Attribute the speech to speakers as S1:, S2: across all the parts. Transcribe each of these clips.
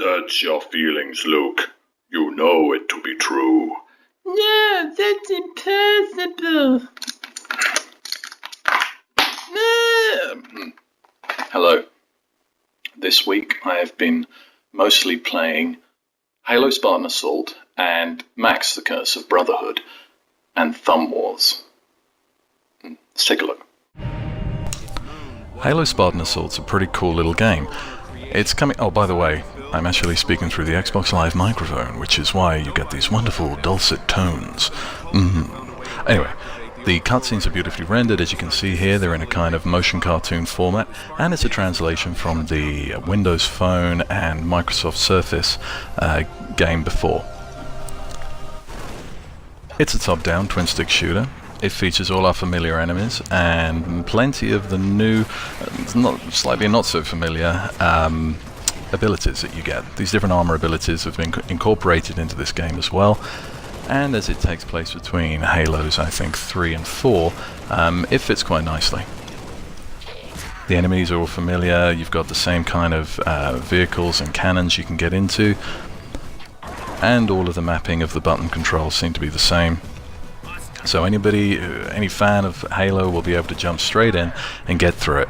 S1: Search your feelings, Luke. You know it to be true.
S2: No, that's impossible. No.
S1: Hello. This week I have been mostly playing Halo Spartan Assault and Max, the Curse of Brotherhood, and Thumb Wars. Let's take a look.
S3: Halo Spartan Assault's a pretty cool little game. It's coming... Oh, by the way, I'm actually speaking through the XboxLive microphone, which is why you get these wonderful dulcet tones. Anyway, the cutscenes are beautifully rendered, as you can see here. They're in a kind of motion cartoon format, and it's a translation from the Windows Phone and Microsoft Surface game before. It's a top-down twin-stick shooter. It features all our familiar enemies and plenty of the new, slightly not so familiar abilities that you get. These different armor abilities have been incorporated into this game as well. And as it takes place between Halos, I think, 3 and 4, it fits quite nicely. The enemies are all familiar. You've got the same kind of vehicles and cannons you can get into. And all of the mapping of the button controls seem to be the same. So any fan of Halo will be able to jump straight in and get through it.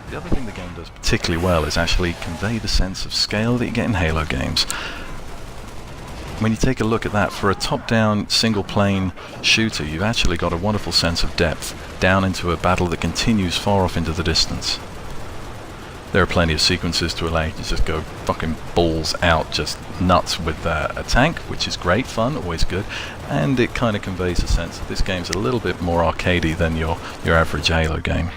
S3: The other thing the game does particularly well is actually convey the sense of scale that you get in Halo games. When you take a look at that, for a top-down, single-plane shooter, you've actually got a wonderful sense of depth down into a battle that continues far off into the distance. There are plenty of sequences to allow you to just go fucking balls out, just nuts with a tank, which is great fun, always good, and it kind of conveys a sense that this game's a little bit more arcadey than your average Halo game.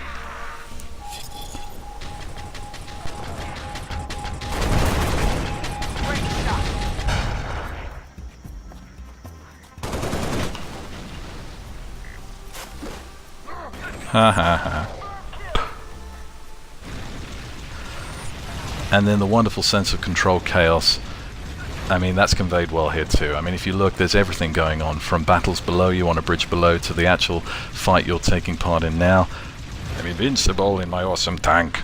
S3: Ha ha ha. And then the wonderful sense of controlled chaos. I mean, that's conveyed well here too. I mean, if you look, there's everything going on, from battles below you on a bridge below to the actual fight you're taking part in now. I'm invincible in my awesome tank.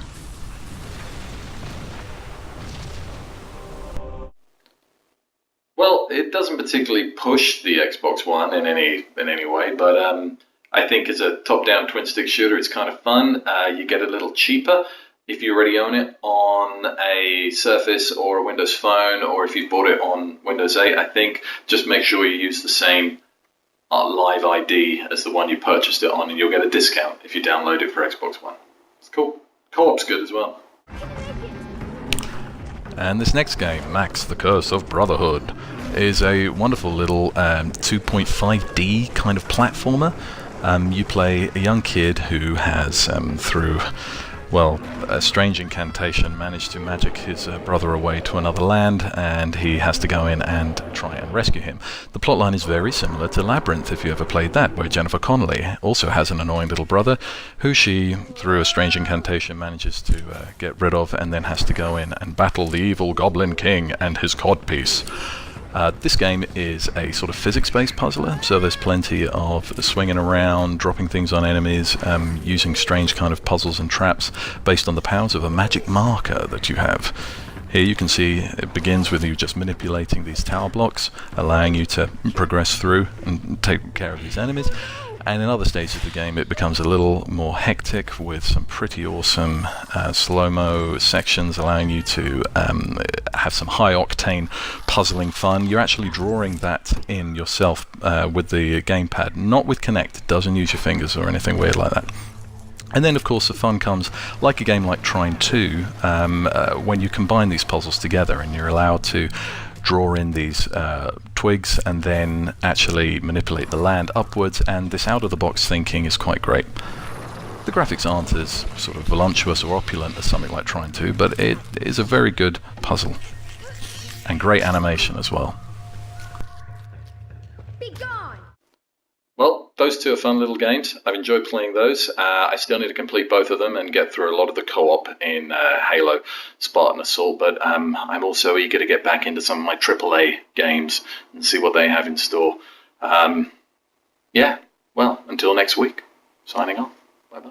S1: Well, it doesn't particularly push the Xbox One in any way, but I think as a top-down twin-stick shooter, it's kind of fun. You get a little cheaper if you already own it on a Surface or a Windows Phone, or if you've bought it on Windows 8, I think. Just make sure you use the same Live ID as the one you purchased it on, and you'll get a discount if you download it for Xbox One. It's cool. Co-op's good as well.
S3: And this next game, Max, the Curse of Brotherhood, is a wonderful little 2.5D kind of platformer. You play a young kid who has, through... well, a strange incantation, managed to magic his brother away to another land, and he has to go in and try and rescue him. The plotline is very similar to Labyrinth, if you ever played that, where Jennifer Connelly also has an annoying little brother who she, through a strange incantation, manages to get rid of, and then has to go in and battle the evil Goblin King and his codpiece. This game is a sort of physics-based puzzler, so there's plenty of swinging around, dropping things on enemies, using strange kind of puzzles and traps based on the powers of a magic marker that you have. Here you can see it begins with you just manipulating these tower blocks, allowing you to progress through and take care of these enemies. And in other stages of the game it becomes a little more hectic with some pretty awesome slow-mo sections, allowing you to have some high-octane puzzling fun. You're actually drawing that in yourself with the gamepad, not with Kinect. It doesn't use your fingers or anything weird like that. And then, of course, the fun comes, like a game like Trine 2, when you combine these puzzles together and you're allowed to draw in these twigs and then actually manipulate the land upwards, and this out-of-the-box thinking is quite great. The graphics aren't as sort of voluptuous or opulent as something like Trine 2, but it is a very good puzzle. And great animation as well. Well, those two are fun little games. I've enjoyed playing those. I still need to complete both of them and get through a lot of the co-op in Halo Spartan Assault, but I'm also eager to get back into some of my AAA games and see what they have in store. Yeah, well, until next week, signing off. Bye-bye.